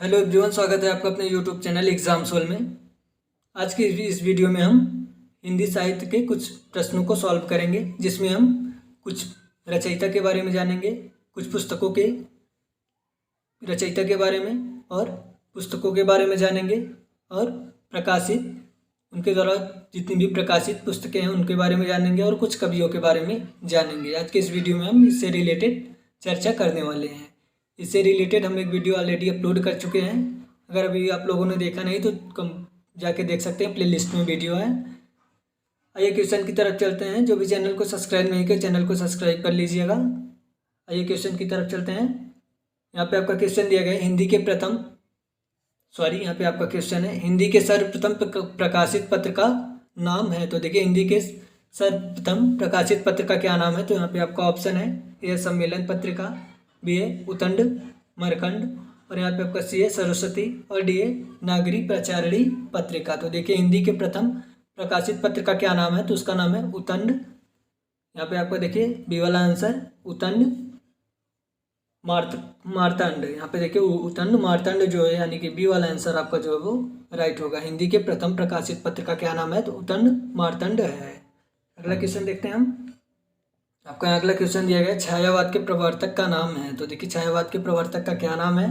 Hello everyone, स्वागत है आपका अपने यूट्यूब चैनल एग्जाम सोल में। आज की इस वीडियो में हम हिंदी साहित्य के कुछ प्रश्नों को सॉल्व करेंगे, जिसमें हम कुछ रचयिता के बारे में जानेंगे, कुछ पुस्तकों के रचयिता के बारे में और पुस्तकों के बारे में जानेंगे और प्रकाशित उनके द्वारा जितनी भी प्रकाशित पुस्तकें हैं उनके बारे में जानेंगे और कुछ कवियों के बारे में जानेंगे। आज के इस वीडियो में हम इससे रिलेटेड चर्चा करने वाले हैं। इससे रिलेटेड हम एक वीडियो ऑलरेडी अपलोड कर चुके हैं। अगर अभी आप लोगों ने देखा नहीं तो जाके देख सकते हैं, प्लेलिस्ट में वीडियो है। आइए क्वेश्चन की तरफ चलते हैं। जो भी चैनल को सब्सक्राइब नहीं किया, चैनल को सब्सक्राइब कर लीजिएगा। आइए क्वेश्चन की तरफ चलते हैं। यहाँ पे आपका क्वेश्चन दिया गया है, यहाँ पे आपका क्वेश्चन है, हिंदी के सर्वप्रथम प्रकाशित पत्र का नाम है। तो देखिए, हिंदी के सर्वप्रथम प्रकाशित पत्र का क्या नाम है। तो यहाँ पे आपका ऑप्शन है, ए सम्मेलन पत्रिका, बी है उतंड मरकंड, और यहाँ पे आपका सी है सरस्वती, और डी है नागरी प्रचारिणी पत्रिका। तो देखिए, हिंदी के प्रथम प्रकाशित पत्र का क्या नाम है। तो उसका नाम है उतंड। यहाँ पे आपको देखिए बी वाला आंसर उतंड मार्तंड। यहाँ पे देखिए उतंड मार्तंड जो है, यानी कि बी वाला आंसर आपका जो है वो राइट होगा। हिंदी के प्रथम प्रकाशित पत्र का क्या नाम है। तो उतंड मार्तंड है। अगला क्वेश्चन देखते हैं हम। आपका यहाँ अगला क्वेश्चन दिया गया, छायावाद के प्रवर्तक का नाम है। तो देखिए, छायावाद के प्रवर्तक का क्या नाम है।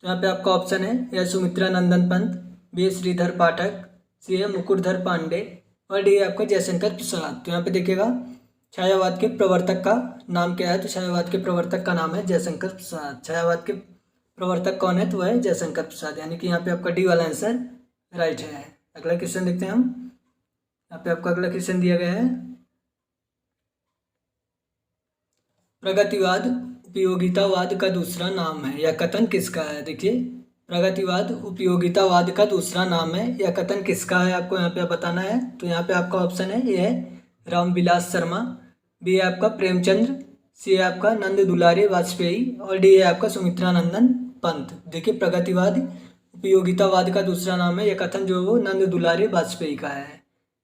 तो यहाँ पे आपका ऑप्शन है, या सुमित्रा नंदन पंत, बी श्रीधर पाठक, सी है मुकुटधर पांडे, और डी है आपका जयशंकर प्रसाद। तो यहाँ पे देखिएगा, छायावाद के प्रवर्तक का नाम क्या है। तो छायावाद के प्रवर्तक का नाम है जयशंकर प्रसाद। छायावाद के प्रवर्तक कौन है। तो वह है जयशंकर प्रसाद, यानी कि यहाँ पे आपका डी वाला आंसर राइट है। अगला क्वेश्चन देखते हैं हम। यहाँ पे आपका अगला क्वेश्चन दिया गया है, प्रगतिवाद उपयोगितावाद का दूसरा नाम है, यह कथन किसका है। देखिए, प्रगतिवाद उपयोगितावाद का दूसरा नाम है, यह कथन किसका है, आपको यहाँ पे बताना है। तो यहाँ पे आपका ऑप्शन है, ये है रामविलास शर्मा, बी है आपका प्रेमचंद्र, सी है आपका नंद दुलारे वाजपेयी, और डी है आपका सुमित्रा नंदन पंत। देखिए, प्रगतिवाद उपयोगितावाद का दूसरा नाम है, यह कथन जो है वो नंद दुलारे वाजपेयी का है।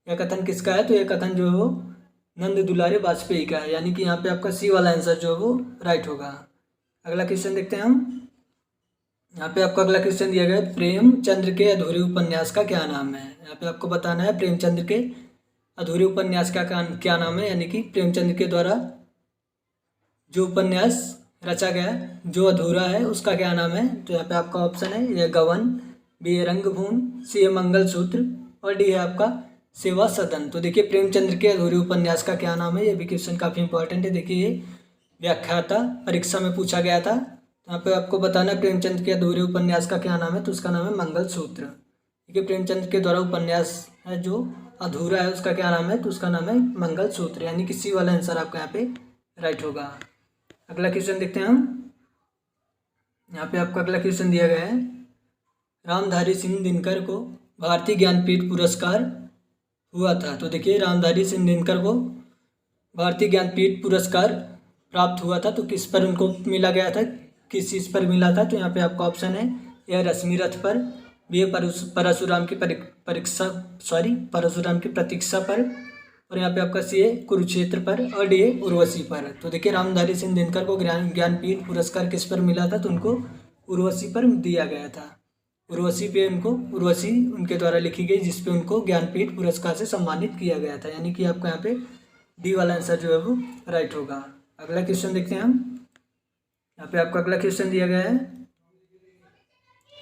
यह कथन किसका है। तो यह कथन जो है वो नंद दुलारे वाजपेयी का है, यानी कि यहाँ पे आपका सी वाला आंसर जो है वो राइट होगा। अगला क्वेश्चन देखते हैं हम। यहाँ पे आपको अगला क्वेश्चन दिया गया है, प्रेमचंद्र के अधूरे उपन्यास का क्या नाम है। यहाँ पे आपको बताना है, प्रेमचंद्र के अधूरे उपन्यास का क्या नाम है, यानी कि प्रेमचंद्र के द्वारा जो उपन्यास रचा गया जो अधूरा है उसका क्या नाम है। तो यहाँ पे आपका ऑप्शन है, यह गवन, बी है रंगभूमि, सी है मंगलसूत्र, और डी है आपका सेवा सदन। तो देखिए, प्रेमचंद्र के अधूरे उपन्यास का क्या नाम है। ये भी क्वेश्चन काफ़ी इंपॉर्टेंट है। देखिए, ये व्याख्याता परीक्षा में पूछा गया था। यहाँ पे आपको बताना है, प्रेमचंद्र के अधूरे उपन्यास का क्या नाम है। तो उसका नाम है मंगलसूत्र। देखिए, प्रेमचंद्र के द्वारा उपन्यास है जो अधूरा है उसका क्या नाम है। तो उसका नाम है मंगलसूत्र, यानी कि सी वाला आंसर आपका यहाँ पे राइट होगा। अगला क्वेश्चन देखते हैं हम। यहाँ पे आपका अगला क्वेश्चन दिया गया है, रामधारी सिंह दिनकर को भारतीय ज्ञानपीठ पुरस्कार हुआ था। तो देखिए, रामधारी सिंह दिनकर को भारतीय ज्ञानपीठ पुरस्कार प्राप्त हुआ था। तो किस पर उनको मिला गया था, किस चीज़ पर मिला था। तो यहाँ पे आपका ऑप्शन है, यह रश्मि रथ पर, बी है परशुराम की प्रतीक्षा पर, और यहाँ पे आपका सी है कुरुक्षेत्र पर, और डी है उर्वशी पर। तो देखिए, रामधारी सिंह दिनकर को ज्ञानपीठ पुरस्कार किस पर मिला था। तो उनको उर्वशी पर दिया गया था। उर्वशी उनके द्वारा लिखी गई, जिसपे उनको ज्ञानपीठ पुरस्कार से सम्मानित किया गया था, यानी कि आपका यहाँ पे डी वाला आंसर जो है वो राइट होगा। अगला क्वेश्चन देखते हैं हम। यहाँ पे आपका अगला क्वेश्चन दिया गया है,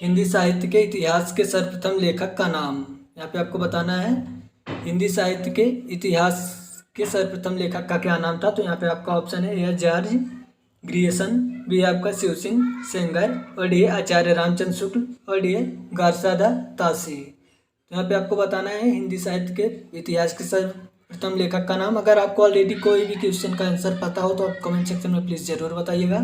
हिंदी साहित्य के इतिहास के सर्वप्रथम लेखक का नाम। यहाँ पे आपको बताना है, हिंदी साहित्य के इतिहास के सर्वप्रथम लेखक का क्या नाम था। तो यहाँ पे आपका ऑप्शन है, यह जॉर्ज ग्रियर्सन, बी है आपका शिव सिंह सेंगर, और डी है आचार्य रामचंद्र शुक्ल, और डी है गारसादा तासी। तो यहाँ पे आपको बताना है, हिंदी साहित्य के इतिहास के सर्वप्रथम लेखक का नाम। अगर आपको ऑलरेडी कोई भी क्वेश्चन का आंसर पता हो तो आप कमेंट सेक्शन में प्लीज़ ज़रूर बताइएगा,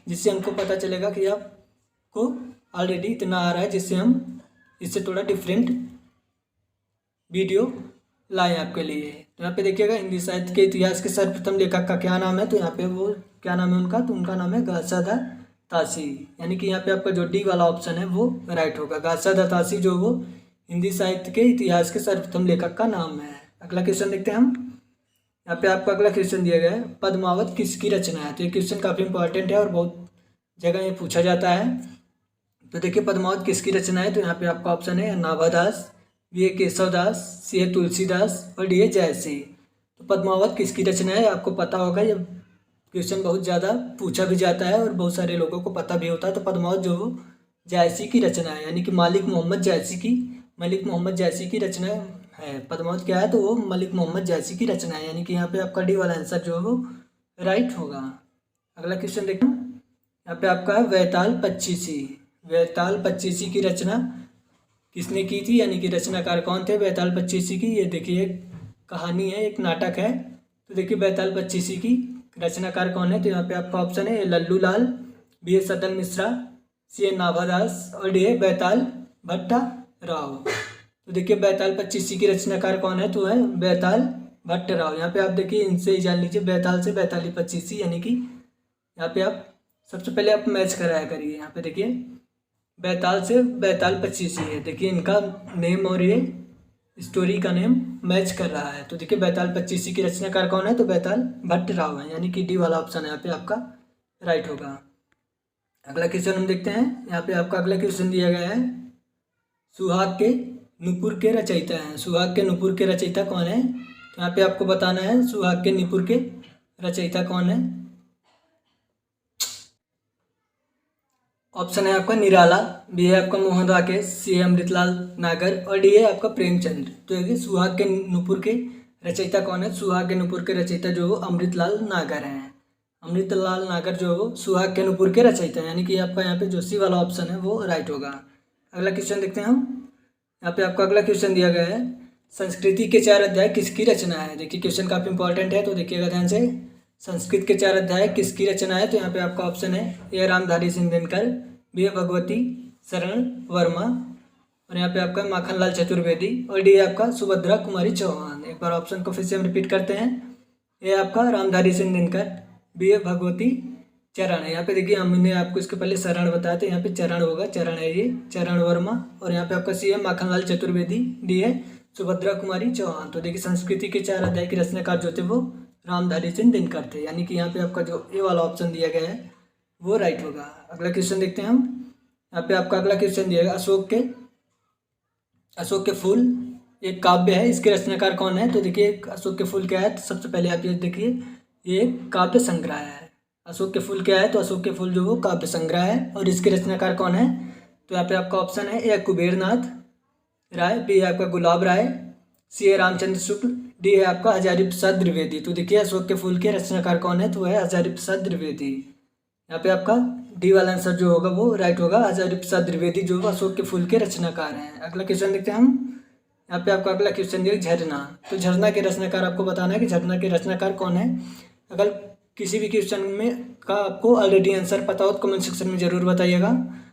जिससे हमको पता चलेगा कि आपको ऑलरेडी इतना आ रहा है, जिससे हम इससे थोड़ा डिफरेंट वीडियो लाएँ आपके लिए। तो यहाँ पे देखिएगा, हिंदी साहित्य के इतिहास के सर्वप्रथम लेखक का क्या नाम है। तो यहाँ पे वो क्या नाम है उनका। तो उनका नाम है गारसादा तासी, यानी कि यहाँ पे आपका जो डी वाला ऑप्शन है वो राइट होगा। गारसादा तासी जो वो हिंदी साहित्य के इतिहास के सर्वप्रथम लेखक का नाम है। अगला क्वेश्चन देखते हैं हम। यहाँ पे आपका अगला क्वेश्चन दिया गया है, पद्मावत किसकी रचना है। तो ये क्वेश्चन काफ़ी इंपॉर्टेंट है और बहुत जगह ये पूछा जाता है। तो देखिए पद्मावत किसकी रचना है, तो यहाँ पे आपका ऑप्शन है नाभादास, बी है केशवदास, सी है तुलसीदास और डी है जयसी। तो पद्मावत किसकी रचना है आपको पता होगा, ये क्वेश्चन बहुत ज़्यादा पूछा भी जाता है और बहुत सारे लोगों को पता भी होता है। तो पद्मावत जो वो जायसी की रचना है, यानी कि मलिक मोहम्मद जायसी की रचना है। पद्मावत क्या है, तो वो मलिक मोहम्मद जायसी की रचना है, यानी कि यहाँ पे आपका डी वाला आंसर जो है वो राइट होगा। अगला क्वेश्चन देखना, यहाँ पे आपका है वैताल पच्चीसी की रचना किसने की थी, यानी कि रचनाकार कौन थे वैताल पच्चीसी की। ये देखिए एक कहानी है, एक नाटक है। तो देखिए वैताल पच्चीसी की रचनाकार कौन है, तो यहाँ पे आपका ऑप्शन है लल्लू लाल, बी है सदन मिश्रा, सी है नाभादास और डी है बैताल भट्टा राव। तो देखिए बैताल पच्चीसी की रचनाकार कौन है, तो है बैताल भट्ट राव। यहाँ पे आप देखिए इनसे ही जान लीजिए, बैताल से बैताली पच्चीसी, यानी कि यहाँ पे आप सबसे पहले आप मैच कराया करिए। यहाँ पे देखिए बैताल से बैताल पच्चीसी है, देखिए इनका नेम और ये स्टोरी का नेम मैच कर रहा है। तो देखिए बैताल पच्चीसी की रचनाकार कौन है, तो बैताल भट्ट राव है, यानी कि डी वाला ऑप्शन यहाँ पे आपका राइट होगा। अगला क्वेश्चन हम देखते हैं। यहाँ पे आपका अगला क्वेश्चन दिया गया है, सुहाग के नुपुर के रचयिता हैं। सुहाग के नुपुर के रचयिता कौन है, तो यहाँ पे आपको बताना है सुहाग के नुपुर के रचयिता कौन है। ऑप्शन है आपका निराला, बी है आपका मोहन राकेश, सी है अमृतलाल नागर और डी है आपका प्रेमचंद्र। तो ये सुहाग के नुपुर के रचयिता कौन है, सुहाग के नुपुर के रचयिता जो वो अमृतलाल नागर हैं। अमृतलाल नागर जो वो सुहाग के नुपुर के रचयिता, यानी कि आपका यहाँ पे जो सी वाला ऑप्शन है वो राइट होगा। अगला क्वेश्चन देखते हैं हम। यहाँ पे आपका अगला क्वेश्चन दिया गया है, संस्कृति के 4 अध्याय किसकी रचना है। देखिए क्वेश्चन काफ़ी इंपॉर्टेंट है, तो देखिएगा ध्यान से। संस्कृत के 4 अध्याय किसकी रचना है, तो यहाँ पे आपका ऑप्शन है ए रामधारी सिंह दिनकर, बी है भगवती शरण वर्मा और यहाँ पे आपका माखनलाल चतुर्वेदी और डी है आपका सुभद्रा कुमारी चौहान। एक बार ऑप्शन को फिर से हम रिपीट करते हैं, ए आपका रामधारी सिंह दिनकर, बी है भगवती चरण है। यहाँ पे देखिए हमने आपको इसके पहले शरण बताया था, यहाँ पे चरण होगा, चरण है ये, चरण वर्मा और यहाँ पे आपका सी है माखनलाल चतुर्वेदी, डी है सुभद्रा कुमारी चौहान। तो देखिए संस्कृति के 4 अध्याय के रचनाकार जो थे वो रामधारी सिंह दिनकर थे, यानी कि यहाँ पे आपका जो ए वाला ऑप्शन दिया गया है वो राइट होगा। अगला क्वेश्चन देखते हैं हम। यहाँ पे आपका अगला क्वेश्चन दिया गया, अशोक के फूल एक काव्य है, इसके रचनाकार कौन है। तो देखिए अशोक के फूल क्या है, तो सबसे पहले आप ये देखिए ये एक काव्य संग्रह है। अशोक के फूल क्या है, तो अशोक के फूल जो वो काव्य संग्रह है और इसके रचनाकार कौन है, तो यहाँ पे आपका ऑप्शन है ए कुबेरनाथ राय, बी है आपका गुलाब राय, सी है रामचंद्र शुक्ल, डी है आपका हजारी प्रसाद द्विवेदी। तो देखिए अशोक के फूल के रचनाकार कौन है, तो है हजारी प्रसाद द्विवेदी। यहाँ पे आपका डी वाला आंसर जो होगा वो राइट होगा, हजारी प्रसाद द्विवेदी जो अशोक के फूल के रचनाकार हैं। अगला क्वेश्चन देखते हैं हम। यहाँ पे आपका अगला क्वेश्चन दिया झरना। तो झरना के रचनाकार आपको बताना है कि झरना के रचनाकार कौन है। अगर किसी भी क्वेश्चन में का आपको ऑलरेडी आंसर पता हो तो कमेंट सेक्शन में ज़रूर बताइएगा, हम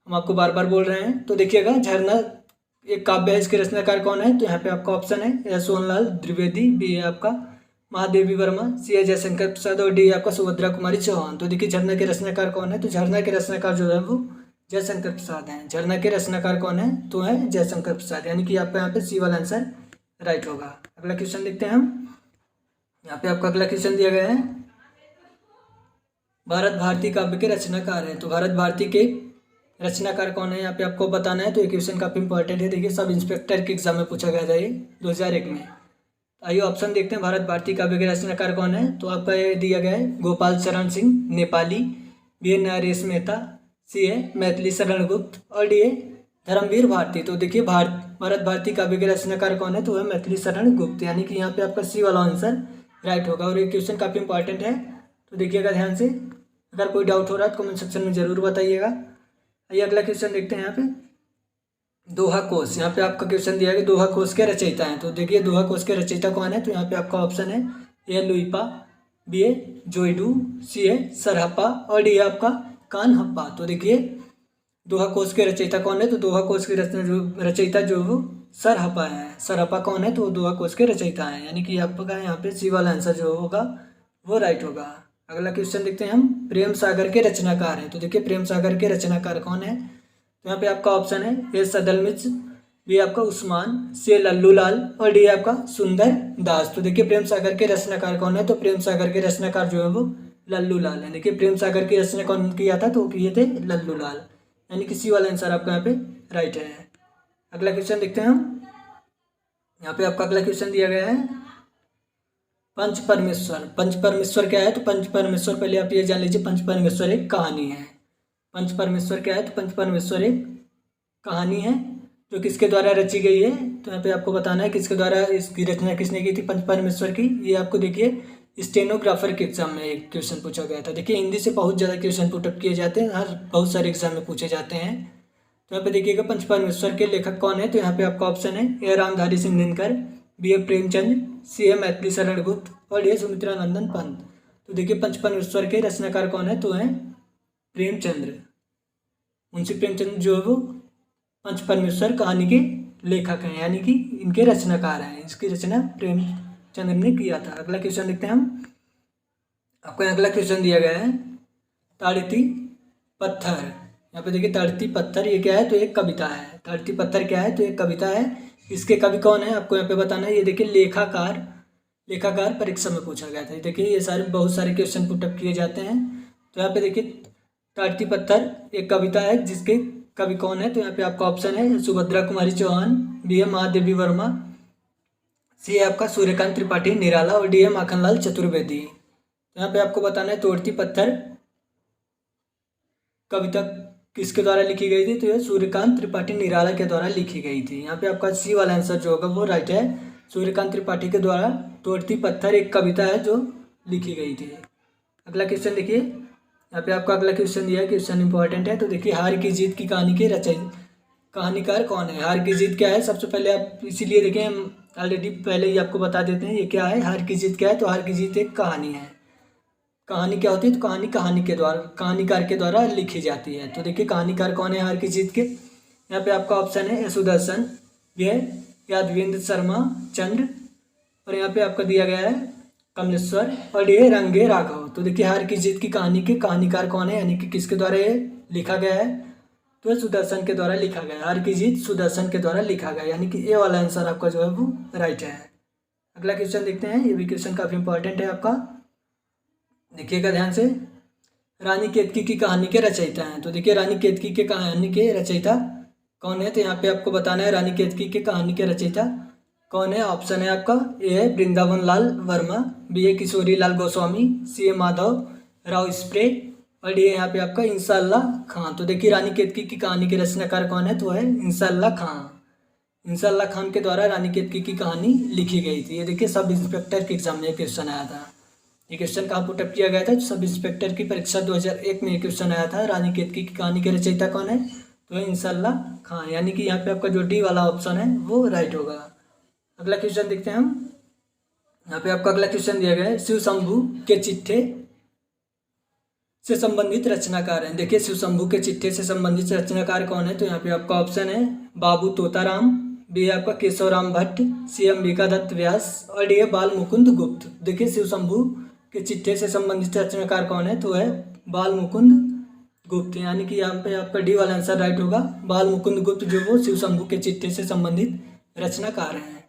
आपको बार बार बोल रहे हैं। तो देखिएगा झरना एक काव्य है, इसके रचनाकार कौन है, तो यहाँ पे आपका ऑप्शन है ए सोहनलाल द्विवेदी, बी है आपका महादेवी वर्मा, सी है जयशंकर प्रसाद और डी है आपका सुभद्रा कुमारी चौहान। तो देखिए झरना के रचनाकार कौन है, तो झरना के रचनाकार जो है वो जयशंकर प्रसाद हैं। झरना के रचनाकार कौन है, तो है जयशंकर प्रसाद, यानी कि आपका यहाँ पे सी वाला आंसर राइट होगा। अगला क्वेश्चन देखते हैं हम। यहाँ पे आपका अगला क्वेश्चन दिया गया है, भारत भारती काव्य के रचनाकार हैं। तो भारत भारती के रचनाकार कौन है, यहाँ पे आपको बताना है। तो ये क्वेश्चन काफ़ी इंपॉर्टेंट है, देखिए सब इंस्पेक्टर के एग्जाम में पूछा गया था ये 2001 में। आइए ऑप्शन देखते हैं, भारत भारती काव्य के रचनाकार कौन है। तो आपका ये दिया गया है गोपाल शरण सिंह नेपाली, बी है नरेश मेहता, सी है मैथिली शरण गुप्त और डी है धर्मवीर भारती। तो देखिए भारत भारती काव्य के रचनाकार कौन है, तो वह मैथिली शरण गुप्त, यानी कि यहाँ पे आपका सी वाला आंसर राइट होगा। और ये क्वेश्चन काफ़ी इंपॉर्टेंट है, तो देखिएगा ध्यान से। अगर कोई डाउट हो रहा है तो कमेंट सेक्शन में ज़रूर बताइएगा। आइए अगला क्वेश्चन देखते हैं। यहाँ पे दोहा कोश, यहाँ पे आपका क्वेश्चन दिया है दोहा कोश के रचयिता हैं। तो देखिए दोहा कोश के रचयिता कौन है, तो यहाँ पे आपका ऑप्शन है ए लुइपा, बी है जोइडू, सी है सरहप्पा और डी है आपका कानहप्पा। तो देखिए दोहा कोश के रचयिता कौन है, तो दोहा कोश के रचयिता जो वो सरहप्पा है। सरहप्पा कौन है, तो दोहा कोश के रचयिता हैं, यानी कि आपका यहाँ पे सी वाला आंसर जो होगा वो राइट होगा। अगला क्वेश्चन देखते हैं हम, प्रेम सागर के रचनाकार हैं। तो देखिए प्रेम सागर के रचनाकार कौन है, तो यहाँ पे आपका ऑप्शन है ए सदलमिच, बी आपका उस्मान, सी लल्लू लाल और डी आपका सुंदर दास। तो देखिए प्रेम सागर के रचनाकार कौन है, तो प्रेम सागर के रचनाकार जो है वो लल्लू लाल है। देखिए प्रेम सागर की रचना कौन किया था, तो किए थे लल्लू लाल, यानी कि सी वाला आंसर आपका यहाँ पे राइट है। अगला क्वेश्चन देखते हैं हम। यहाँ पे आपका अगला क्वेश्चन दिया गया है पंच परमेश्वर। पंच परमेश्वर क्या है? तो पंच परमेश्वर पहले आप ये जान लीजिए, पंच परमेश्वर एक कहानी है। पंच परमेश्वर क्या है? तो पंच परमेश्वर एक कहानी है जो किसके द्वारा रची गई है। तो यहाँ पे आपको बताना है किसके द्वारा इसकी रचना किसने की थी पंच परमेश्वर की। ये आपको देखिए स्टेनोग्राफर के एग्जाम में एक क्वेश्चन पूछा गया था। देखिए हिंदी से बहुत ज़्यादा क्वेश्चन पुटअप किए जाते हैं, हर बहुत सारे एग्जाम में पूछे जाते हैं। तो यहाँ पे देखिएगा पंच परमेश्वर के लेखक कौन है? तो यहाँ पे आपका ऑप्शन है ए रामधारी सिंह दिनकर, बी ए प्रेमचंद, सी ए मैथिली शरण गुप्त और डी सुमित्रा नंदन पंत। तो देखिए पंच परमेश्वर के रचनाकार कौन है? तो है प्रेमचंद्र। मुंशी प्रेमचंद जो है वो पंच परमेश्वर कहानी के लेखक हैं, यानी कि इनके रचनाकार हैं। इसकी रचना प्रेमचंद्र ने किया था। अगला क्वेश्चन देखते हैं हम। आपको अगला क्वेश्चन दिया गया है ताड़ती पत्थर। यहाँ पे देखिए ताड़ती पत्थर ये क्या है? तो एक कविता है। ताड़ती पत्थर क्या है? तो एक कविता है। इसके कवि कौन है आपको यहाँ पे बताना है। ये देखिए लेखाकार परीक्षा में पूछा गया था। देखिए ये सारे बहुत सारे क्वेश्चन पुटअप किए जाते हैं। तो यहाँ पे देखिए ताड़ती पत्थर एक कविता है जिसके कवि कौन है? तो यहाँ पे आपका ऑप्शन है सुभद्रा कुमारी चौहान, बी ए महादेवी वर्मा, सी है आपका सूर्यकांत त्रिपाठी निराला और डी है माखनलाल चतुर्वेदी। तो यहाँ पे आपको बताना है ताड़ती पत्थर कविता किसके द्वारा लिखी गई थी? तो ये सूर्यकांत त्रिपाठी निराला के द्वारा लिखी गई थी। यहाँ पे आपका सी वाला आंसर जो होगा वो राइट है। सूर्यकांत त्रिपाठी के द्वारा ताड़ती पत्थर एक कविता है जो लिखी गई थी। अगला क्वेश्चन देखिए, यहाँ पे आपका अगला क्वेश्चन दिया है, क्वेश्चन इंपॉर्टेंट है। तो देखिए हार की जीत की कहानी के कहानीकार कौन है? हार की जीत क्या है? सबसे पहले आप इसीलिए देखें, हम ऑलरेडी पहले ही आपको बता देते हैं ये क्या है। हार की जीत क्या है? तो हार की जीत एक कहानी है। कहानी क्या होती है? तो कहानीकार के द्वारा लिखी जाती है। तो देखिए कहानीकार कौन है हार की जीत के? यहाँ पे आपका ऑप्शन है सुदर्शन, बी है यादवेंद्र शर्मा चंद्र और यहाँ पे आपका दिया गया है कमलेश्वर और ये रंगे राघव। तो देखिए हार की जीत की कहानी के कहानीकार कौन है, यानी कि किसके द्वारा ये लिखा गया है? तो सुदर्शन के द्वारा लिखा गया है। हार की जीत सुदर्शन के द्वारा लिखा गया, यानी कि ए वाला आंसर आपका जो है वो राइट है। अगला क्वेश्चन देखते हैं। ये भी क्वेश्चन काफ़ी इंपॉर्टेंट है आपका, देखिएगा ध्यान से। रानी केतकी की कहानी के रचयिता हैं। तो देखिए रानी केतकी के कहानी के रचयिता कौन है? तो यहाँ पे आपको बताना है रानी केतकी के कहानी के रचयिता कौन है। ऑप्शन है आपका ए है वृंदावन लाल वर्मा, बी है किशोरी लाल गोस्वामी, सी है माधव राव स्प्रे और डी है यहाँ पे आपका इंशाअल्लाह खान। तो देखिए रानी केतकी की कहानी के रचनाकार कौन है? तो है इंशाअल्लाह खान। इंशाअल्लाह खान के द्वारा रानी केतकी की कहानी लिखी गई थी। ये देखिए सब इंस्पेक्टर के एग्जाम में क्वेश्चन आया था। ये क्वेश्चन कहाँ पुटअप किया गया था? सब इंस्पेक्टर की परीक्षा 2001 में क्वेश्चन आया था। रानी केतकी की कहानी के रचयिता कौन है? तो इंशाअल्लाह खान, यानी कि यहाँ पे आपका जो डी वाला ऑप्शन है वो राइट होगा। अगला क्वेश्चन देखते हैं हम। यहाँ पे आपका अगला क्वेश्चन दिया गया है शिव शंभू के चिट्ठे से संबंधित रचनाकार हैं। देखिए शिव शंभू के चिट्ठे से संबंधित रचनाकार कौन है? तो यहाँ पे आपका ऑप्शन है बाबू तोताराम, बी है आपका केशवराम भट्ट, सी अंबिका दत्त व्यास और डी है बाल मुकुंद गुप्त। देखिए शिव शंभू के चिट्ठे से संबंधित रचनाकार कौन है? तो है बाल मुकुंद गुप्त, यानी कि यहाँ पे आपका डी वाला आंसर राइट होगा। बाल मुकुंद गुप्त जो वो शिव शंभू के चिट्ठे से संबंधित रचनाकार हैं।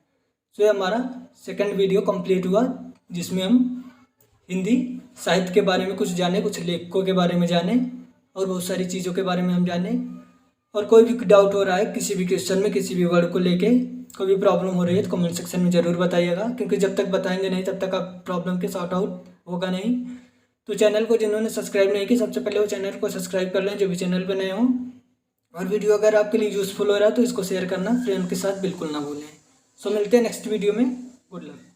तो ये हमारा सेकंड वीडियो कंप्लीट हुआ, जिसमें हम हिंदी साहित्य के बारे में कुछ जाने, कुछ लेखकों के बारे में जाने और बहुत सारी चीज़ों के बारे में हम जाने। और कोई भी डाउट हो रहा है किसी भी क्वेश्चन में, किसी भी वर्ड को लेके कोई भी प्रॉब्लम हो रही है तो कमेंट सेक्शन में ज़रूर बताइएगा, क्योंकि जब तक बताएंगे नहीं तब तक आप प्रॉब्लम के सॉर्ट आउट होगा नहीं। तो चैनल को जिन्होंने सब्सक्राइब नहीं किया सबसे पहले वो चैनल को सब्सक्राइब कर लें जो भी चैनल पर नए हों। और वीडियो अगर आपके लिए यूज़फुल हो रहा है तो इसको शेयर करना फ्रेंड के साथ बिल्कुल ना भूलें। सो मिलते हैं नेक्स्ट वीडियो में। Good luck.